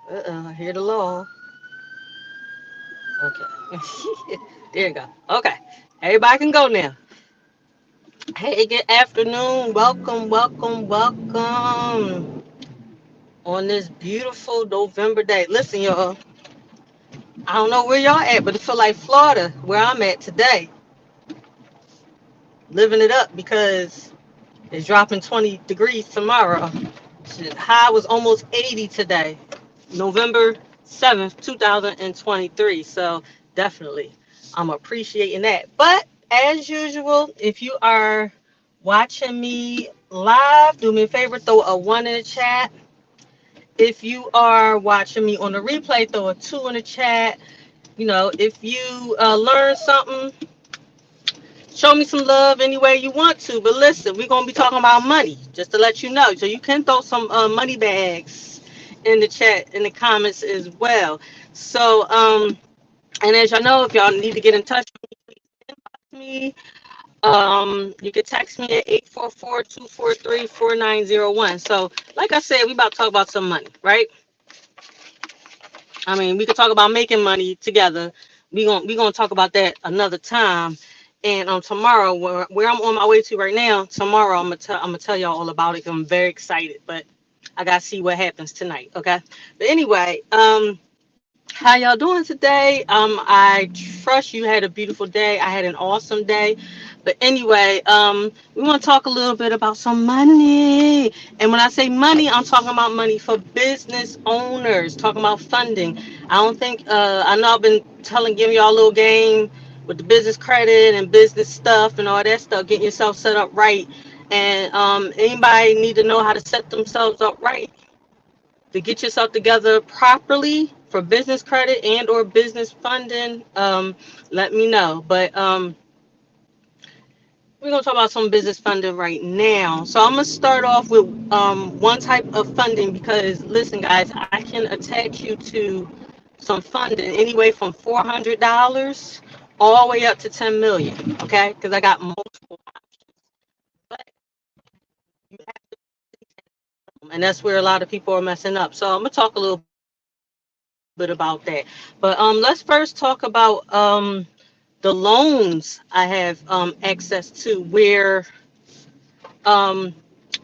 I hear the law. Okay. There you go. Okay. Everybody can go now. Hey, good afternoon. Welcome, welcome, welcome on this beautiful November day. Listen, y'all, I don't know where y'all at, but it feel like Florida, where I'm at today, living it up because it's dropping 20 degrees tomorrow. Shit, high was almost 80 today, November 7th, 2023. So definitely, I'm appreciating that. But as usual, if you are watching me live, do me a favor, throw a one in the chat. If you are watching me on the replay, throw a two in the chat. You know, if you learn something, show me some love any way you want to. But listen, we're going to be talking about money, just to let you know. So you can throw some money bags in the chat, in the comments as well. So, and as y'all know, if y'all need to get in touch with me, you can text me at 844-243-4901. So, like I said, we about to talk about some money, right? I mean, we could talk about making money together. We gonna talk about that another time. And tomorrow, where I'm on my way to right now, tomorrow I'm gonna tell y'all all about it. I'm very excited, but I gotta see what happens tonight. Okay. But anyway, how y'all doing today? I trust you had a beautiful day. I had an awesome day. But anyway, we want to talk a little bit about some money. And when I say money, I'm talking about money for business owners, talking about funding. I don't think, I know I've been giving y'all a little game with the business credit and business stuff and all that stuff, getting yourself set up right. And anybody need to know how to set themselves up right to get yourself together properly for business credit and or business funding, let me know. But we're going to talk about some business funding right now. So I'm going to start off with one type of funding because, listen, guys, I can attach you to some funding anyway from $400 all the way up to 10 million, okay? Because I got multiple options. But you have to, and that's where a lot of people are messing up. So I'm going to talk a little bit about that. But let's first talk about the loans I have access to, where um,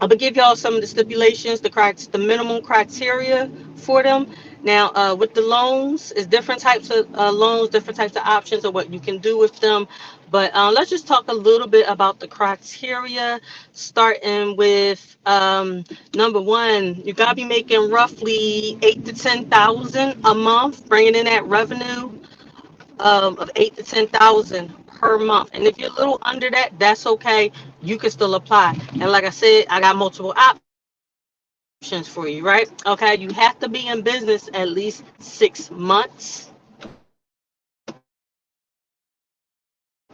I'm gonna give y'all some of the stipulations, the minimum criteria for them. Now, with the loans, it's different types of loans, different types of options of what you can do with them. But let's just talk a little bit about the criteria, starting with number one. You gotta be making roughly 8 to 10 thousand a month, bringing in that revenue of 8 to 10 thousand per month. And if you're a little under that, that's okay. You can still apply. And like I said, I got multiple options for you, right? Okay, you have to be in business at least 6 months.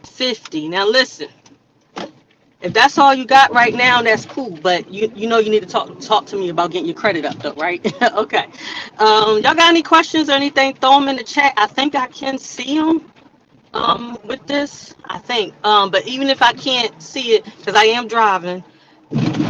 $50. Now listen, if that's all you got right now, that's cool. But you know you need to talk to me about getting your credit up though, right? Okay. Y'all got any questions or anything? Throw them in the chat. I think I can see them with this. I think. But even if I can't see it, because I am driving,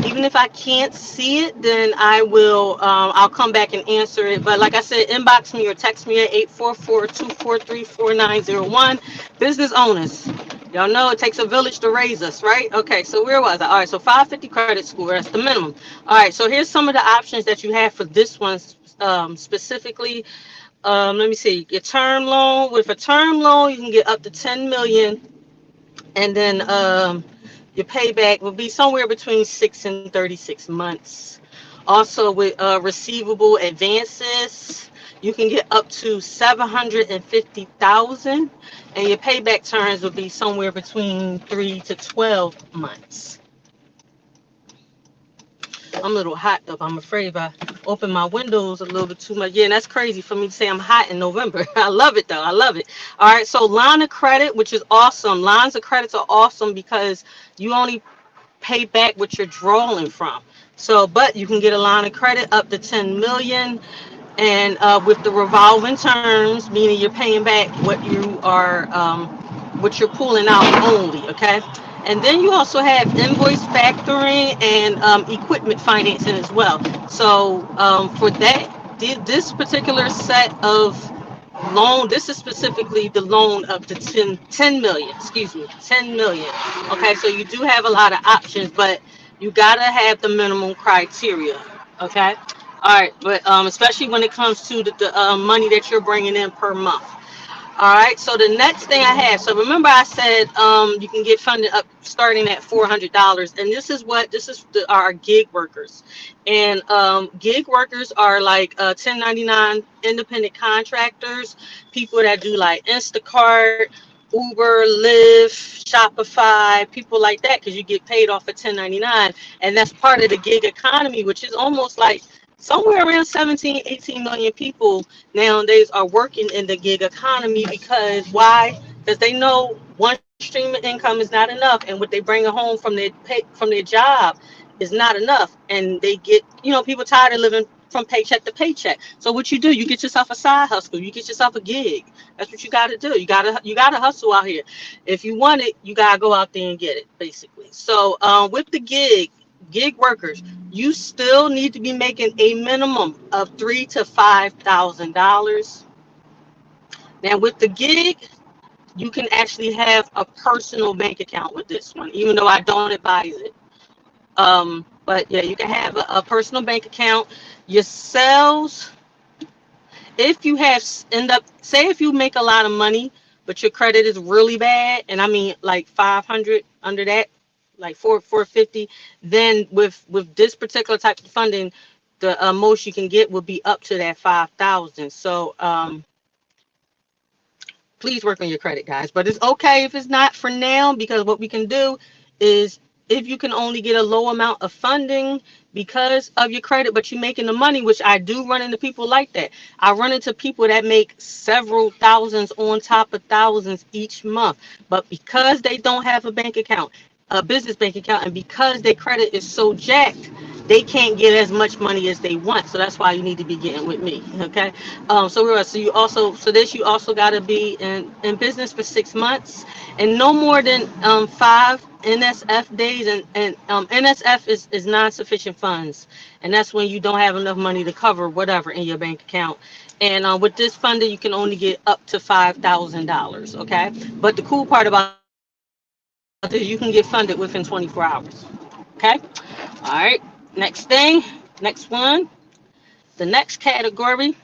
even if I can't see it, then I'll come back and answer it. But like I said, inbox me or text me at 844-243-4901. Business owners, y'all know it takes a village to raise us, right? Okay, so where was I? All right, so 550 credit score, that's the minimum. All right, so here's some of the options that you have for this one specifically. Let me see. Your term loan. With a term loan, you can get up to 10 million, and then your payback will be somewhere between 6 and 36 months. Also, with receivable advances, you can get up to 750,000, and your payback terms will be somewhere between 3 to 12 months. I'm a little hot though. I'm afraid if I open my windows a little bit too much. Yeah, and that's crazy for me to say I'm hot in November. I love it though. I love it. All right, so line of credit, which is awesome. Lines of credits are awesome because you only pay back what you're drawing from. So, but you can get a line of credit up to 10 million, and with the revolving terms, meaning you're paying back what you're pulling out only. Okay. And then you also have invoice factoring and equipment financing as well. So for that, this particular set of loan, this is specifically the loan of the 10 million, excuse me, 10 million. Okay, so you do have a lot of options, but you gotta have the minimum criteria. Okay, all right, but especially when it comes to the money that you're bringing in per month. All right, so the next thing I have, so remember I said you can get funded up starting at $400, and this is our gig workers, and gig workers are like 1099 independent contractors, people that do like Instacart, Uber, Lyft, Shopify, people like that, because you get paid off at 1099, and that's part of the gig economy, which is almost like somewhere around 17, 18 million people nowadays are working in the gig economy. Because why? Because they know one stream of income is not enough, and what they bring home from their job is not enough, and they get, people tired of living from paycheck to paycheck. So what you do, you get yourself a side hustle, you get yourself a gig. That's what you got to do. You gotta hustle out here. If you want it, you gotta go out there and get it, basically. So with the gig workers, you still need to be making a minimum of $3,000 to $5,000. Now with the gig, you can actually have a personal bank account with this one, even though I don't advise it. But yeah, you can have a personal bank account. Your sales, if you have say if you make a lot of money, but your credit is really bad, and I mean like 500 under that, like 450, then with this particular type of funding, the most you can get will be up to that 5,000. So please work on your credit, guys. But it's okay if it's not for now, because what we can do is, if you can only get a low amount of funding because of your credit, but you're making the money, which I do run into people like that. I run into people that make several thousands on top of thousands each month, but because they don't have a bank account, a business bank account, and because their credit is so jacked, they can't get as much money as they want. So that's why you need to be getting with me. Okay. You also got to be in business for 6 months and no more than 5 NSF days, and NSF is non-sufficient funds, and that's when you don't have enough money to cover whatever in your bank account. And with this funding, you can only get up to $5,000. Okay, but the cool part about this, you can get funded within 24 hours. Okay, all right. Next one. The next category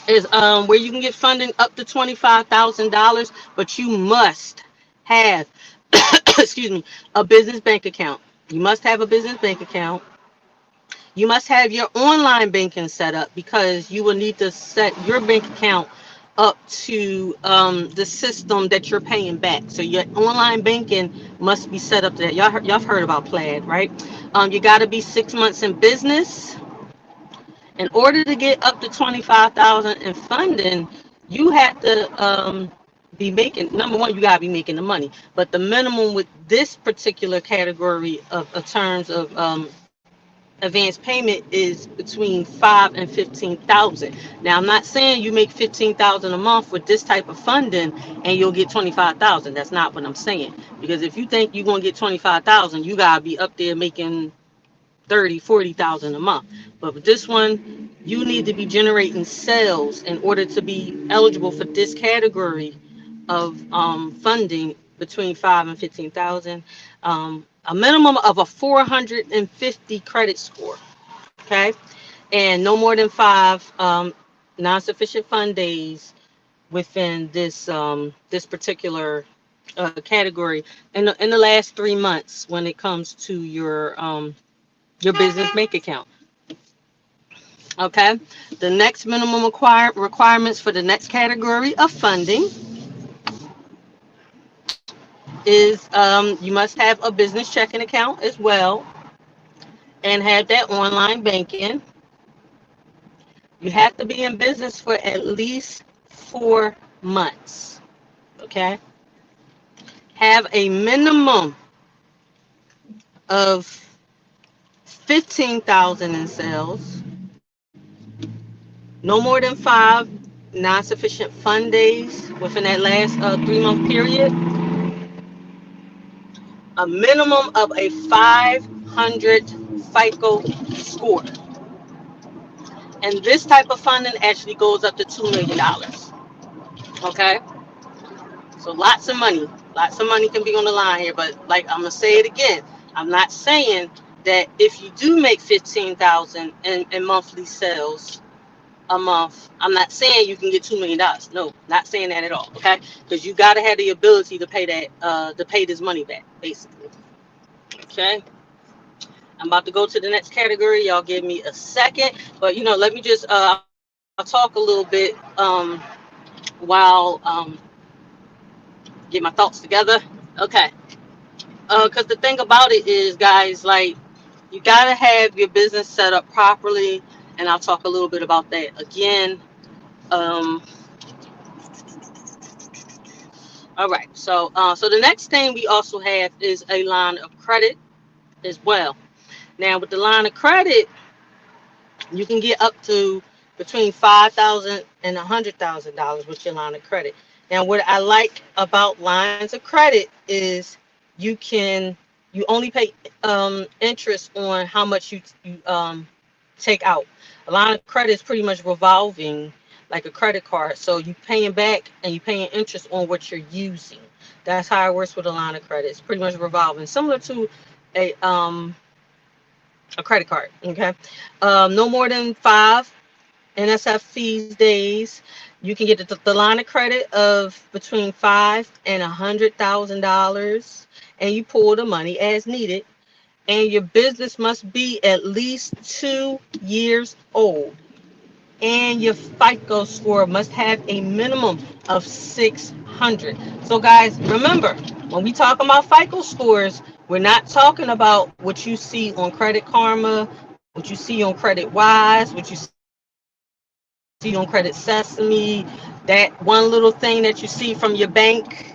is where you can get funding up to $25,000, but you must have excuse me, a business bank account. You must have a business bank account. You must have your online banking set up, because you will need to set your bank account up to the system that you're paying back. So your online banking must be set up to that. Y'all have heard about Plaid, right? You got to be 6 months in business. In order to get up to 25,000 in funding, you have to be making, number one, you gotta be making the money. But the minimum with this particular category of terms of advance payment is between 5 and 15,000. Now, I'm not saying you make 15,000 a month with this type of funding and you'll get 25,000. That's not what I'm saying. Because if you think you're gonna get 25,000, you gotta be up there making 30, 40,000 a month. But with this one, you need to be generating sales in order to be eligible for this category of funding between 5 and 15,000. A minimum of a 450 credit score. Okay, and no more than 5 non-sufficient fund days within this this particular category in the last 3 months when it comes to your business bank account. Okay, the next minimum requirements for the next category of funding is you must have a business checking account as well and have that online banking. You have to be in business for at least 4 months. Okay, have a minimum of 15,000 in sales, no more than 5 non-sufficient fund days within that last 3-month period, a minimum of a 500 FICO score. And this type of funding actually goes up to $2 million. Okay, so lots of money can be on the line here. But like I'm gonna say it again, I'm not saying that if you do make 15,000 in monthly sales a month, I'm not saying you can get $2 million. No, not saying that at all. Okay, because you gotta have the ability to pay that to pay this money back, basically. Okay, I'm about to go to the next category. Y'all give me a second, but let me just I'll talk a little bit while get my thoughts together. Okay, because the thing about it is, guys, like, you gotta have your business set up properly, and I'll talk a little bit about that again. Um, all right, so the next thing we also have is a line of credit as well. Now, with the line of credit, you can get up to between $5,000 and $100,000 with your line of credit. Now, what I like about lines of credit is you only pay interest on how much you take out. A line of credit is pretty much revolving like a credit card, so you paying back and you paying interest on what you're using. That's how it works with a line of credit. It's pretty much revolving, similar to a um a credit card. Okay, no more than 5 NSF fees days. You can get the line of credit of between $5,000 and $100,000, and you pull the money as needed. And your business must be at least 2 years old, and your FICO score must have a minimum of 600. So, guys, remember, when we talk about FICO scores, we're not talking about what you see on Credit Karma, what you see on Credit Wise, what you see on Credit Sesame, that one little thing that you see from your bank.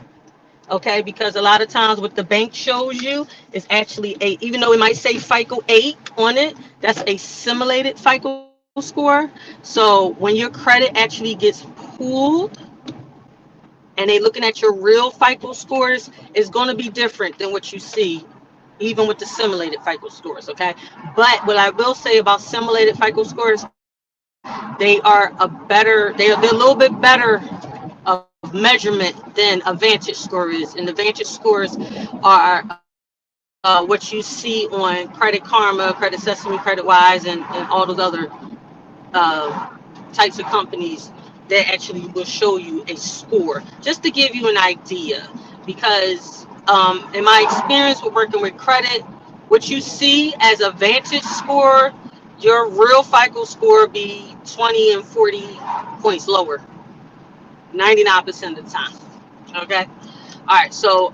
Okay, because a lot of times what the bank shows you is actually even though it might say FICO 8 on it, that's a simulated FICO score. So when your credit actually gets pulled and they looking at your real FICO scores, it's going to be different than what you see even with the simulated FICO scores. Okay, but what I will say about simulated FICO scores, they're a little bit better of measurement than a Vantage score is, and the Vantage scores are what you see on Credit Karma, Credit Sesame, Credit Wise, and all those other uh, types of companies that actually will show you a score, just to give you an idea. Because in my experience with working with credit, what you see as a Vantage score, your real FICO score be 20 and 40 points lower, 99% of the time. Okay. All right. So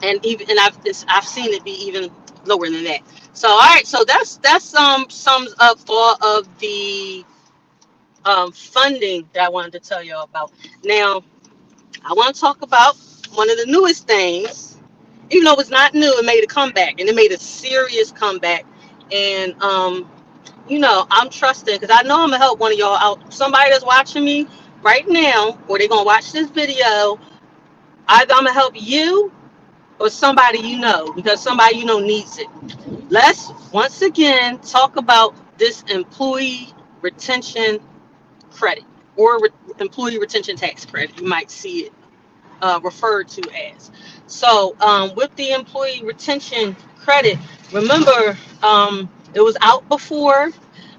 and I've seen it be even lower than that. So all right. So that's sums up all of the funding that I wanted to tell y'all about. Now, I want to talk about one of the newest things. Even though it's not new, it made a comeback, and it made a serious comeback. And I'm trusting, because I know I'm gonna help one of y'all out. Somebody that's watching me right now, or they're gonna watch this video. Either I'm gonna help you or somebody because somebody needs it. Let's once again talk about this employee retention credit, or employee retention tax credit, you might see it referred to as. So with the employee retention credit, remember, it was out before,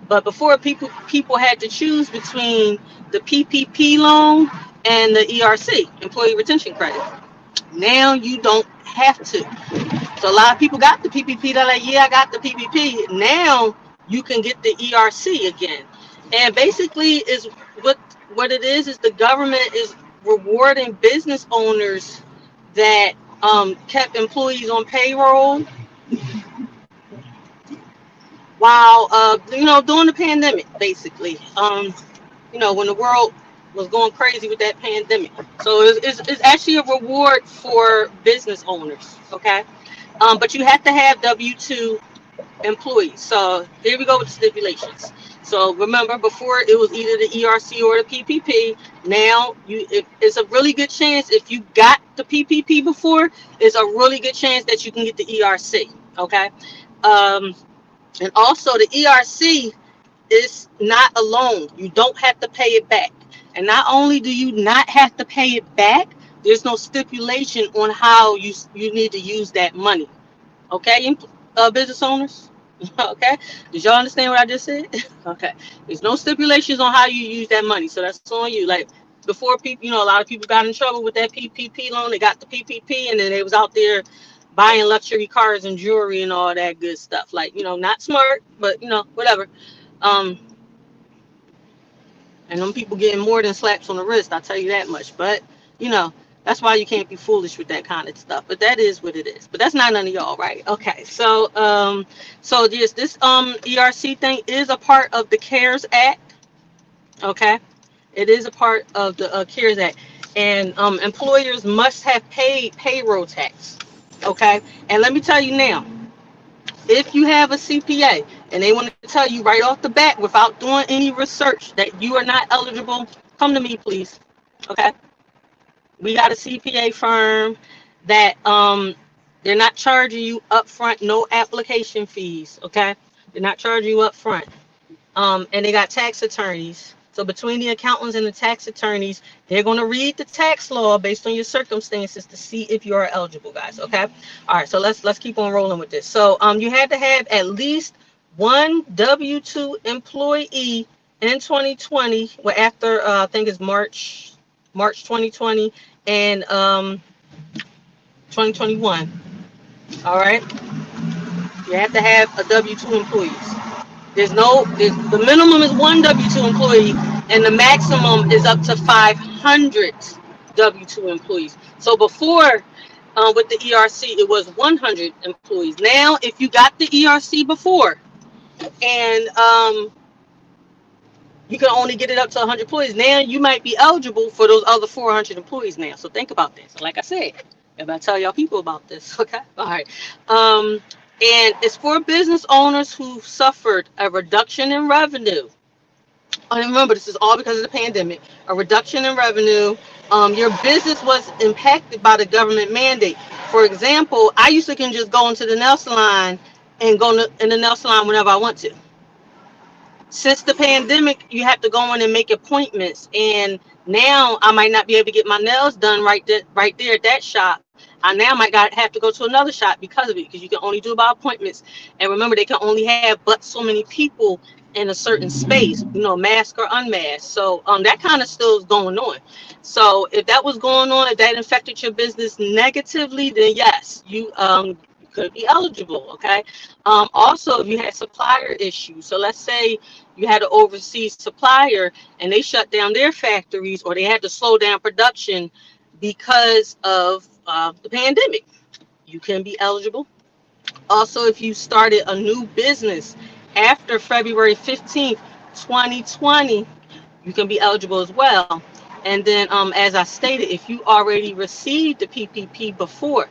but before people had to choose between the PPP loan and the ERC, employee retention credit. Now you don't have to. So a lot of people got the PPP. They're like, yeah, I got the PPP. Now you can get the ERC again. And basically is what it is the government is rewarding business owners that kept employees on payroll while during the pandemic, basically. When the world was going crazy with that pandemic. So it's actually a reward for business owners. Okay. But you have to have W-2 employees. So here we go with the stipulations. So remember, before it was either the ERC or the PPP. Now it's a really good chance, if you got the PPP before, it's a really good chance that you can get the ERC. Okay. And also the ERC, it's not a loan. You don't have to pay it back. And not only do you not have to pay it back, there's no stipulation on how you need to use that money. Okay, business owners? Okay, did y'all understand what I just said? Okay, there's no stipulations on how you use that money, so that's on you. Like before, people, a lot of people got in trouble with that PPP loan. They got the PPP, and then they was out there buying luxury cars and jewelry and all that good stuff. Like, not smart, but whatever. Um, and them people getting more than slaps on the wrist, I'll tell you that much. But, that's why you can't be foolish with that kind of stuff. But that is what it is. But that's not none of y'all, right? Okay. So this ERC thing is a part of the CARES Act. Okay. It is a part of the CARES Act. And employers must have paid payroll tax. Okay. And let me tell you now, if you have a CPA and they want to tell you right off the bat without doing any research that you are not eligible, come to me, please. Okay. We got a CPA firm that they're not charging you up front, no application fees. Okay. They're not charging you up front. And they got tax attorneys. So between the accountants and the tax attorneys, they're going to read the tax law based on your circumstances to see if you are eligible, guys. Okay. All right. So let's keep on rolling with this. So you had to have at least one W-2 employee in 2020. Well, after I think it's March 2020 and 2021. All right. You have to have a W-2 employees. The minimum is one W-2 employee, and the maximum is up to 500 W-2 employees. So before, with the ERC, it was 100 employees. Now, if you got the ERC before, and you can only get it up to 100 employees, now you might be eligible for those other 400 employees now. So think about this. Like I said, if I tell y'all people about this, okay? All right. And it's for business owners who suffered a reduction in revenue. And remember, this is all because of the pandemic. A reduction in revenue. Your business was impacted by the government mandate. For example, I used to can just go into the nail salon and go in the nail salon whenever I want to. Since the pandemic, you have to go in and make appointments. And now I might not be able to get my nails done right there at that shop. I now might have to go to another shop because of it, because you can only do it by appointments. And remember, they can only have but so many people in a certain space, masked or unmasked. So that kind of still is going on. So if that was going on, if that infected your business negatively, then yes, you could be eligible. Okay. Also, if you had supplier issues, so let's say you had an overseas supplier and they shut down their factories, or they had to slow down production because of the pandemic, you can be eligible. Also, if you started a new business after February 15th, 2020, you can be eligible as well. And then, as I stated, if you already received the PPP before,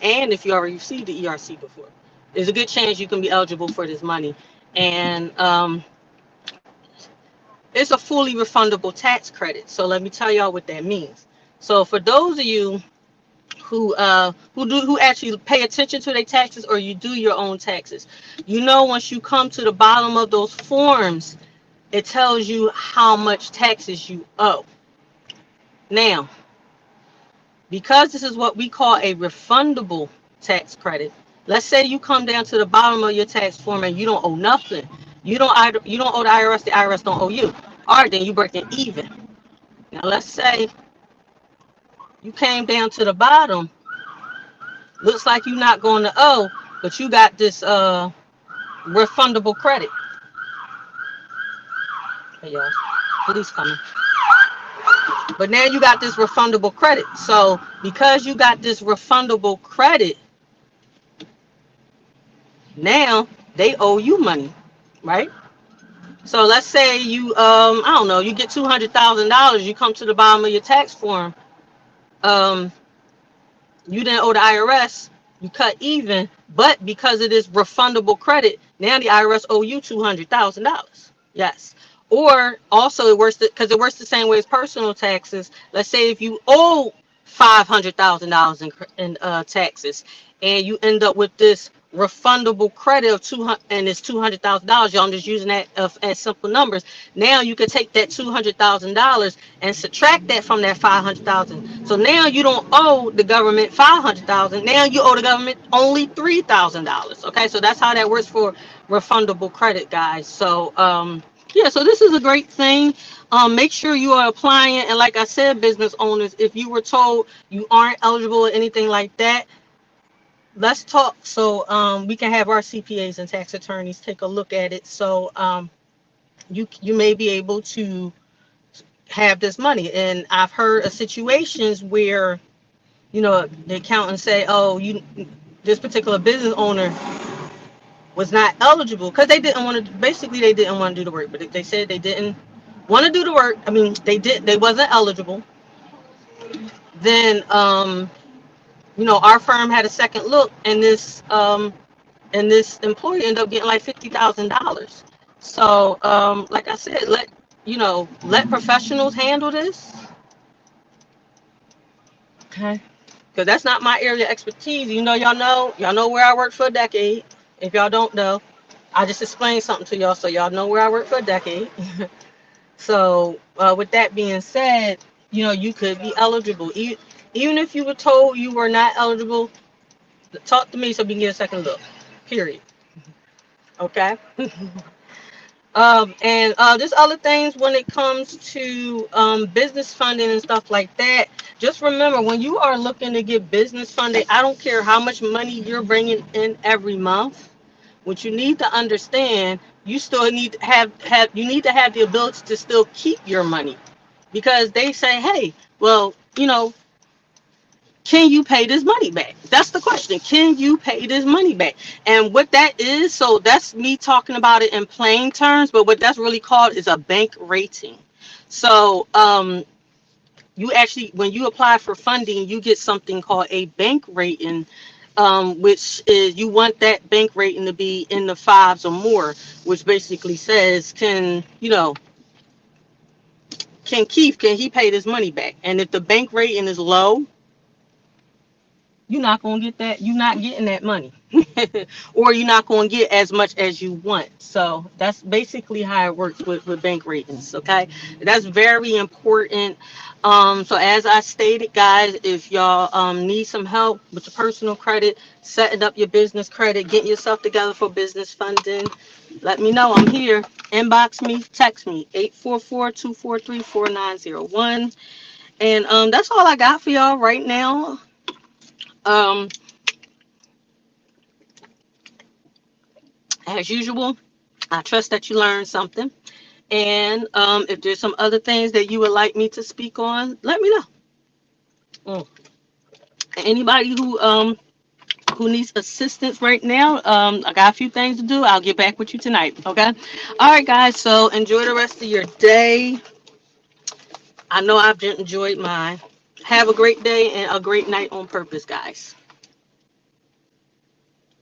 and if you already received the ERC before, there's a good chance you can be eligible for this money. And it's a fully refundable tax credit. So let me tell y'all what that means. So for those of you who actually pay attention to their taxes, or you do your own taxes, once you come to the bottom of those forms, it tells you how much taxes you owe. Now, because this is what we call a refundable tax credit, let's say you come down to the bottom of your tax form and you don't owe nothing. You don't owe the IRS don't owe you. All right, then you breaking even. Now let's say you came down to the bottom. Looks like you're not going to owe, but you got this refundable credit. Hey, y'all, police coming. But now you got this refundable credit. So because you got this refundable credit, now they owe you money, right? So let's say you, I don't know, you get $200,000. You come to the bottom of your tax form. You didn't owe the IRS. You cut even, but because of this refundable credit, now the IRS owe you $200,000. Yes. Or also it works because it works the same way as personal taxes. Let's say if you owe $500,000 in taxes, and you end up with this refundable credit of 200, and it's $200,000. Y'all, I'm just using that as simple numbers. Now you could take that $200,000 and subtract that from that 500,000. So now you don't owe the government 500,000. Now you owe the government only $3,000. Okay, so that's how that works for refundable credit, guys. So yeah, so this is a great thing. Make sure you are applying it. And like I said, business owners, if you were told you aren't eligible or anything like that, let's talk so we can have our CPAs and tax attorneys take a look at it. So you may be able to have this money. And I've heard of situations where, you know, the accountants say, oh, this particular business owner was not eligible because they didn't want to, basically they didn't want to do the work, but they said they didn't want to do the work. I mean, they wasn't eligible. Then you know, our firm had a second look, and this employee ended up getting like $50,000. So like I said, let professionals handle this. Okay, because that's not my area of expertise. Y'all know where I worked for a decade. If y'all don't know, I just explained something to y'all, so y'all know where I worked for a decade. So with that being said, you could be eligible. Even if you were told you were not eligible, talk to me so we can get a second look. Period. Okay. And there's other things when it comes to business funding and stuff like that. Just remember, when you are looking to get business funding, I don't care how much money you're bringing in every month. What you need to understand, you still need to have the ability to still keep your money, because they say, hey, well, can you pay this money back? That's the question. Can you pay this money back? And what that is, so that's me talking about it in plain terms, but what that's really called is a bank rating. So you actually, when you apply for funding, you get something called a bank rating, which is, you want that bank rating to be in the 5s or more, which basically says, can Keith, can he pay this money back? And if the bank rating is low, you're not going to get that. You're not getting that money. Or you're not going to get as much as you want. So that's basically how it works with bank ratings. Okay, that's very important. So as I stated, guys, if y'all need some help with your personal credit, setting up your business credit, getting yourself together for business funding, let me know. I'm here. Inbox me, text me, 844-243-4901. And that's all I got for y'all right now. As usual, I trust that you learned something. And if there's some other things that you would like me to speak on, let me know. Anybody who needs assistance right now, I got a few things to do. I'll get back with you tonight. Okay. All right, guys. So enjoy the rest of your day. I know I've enjoyed mine. Have a great day and a great night on purpose, guys.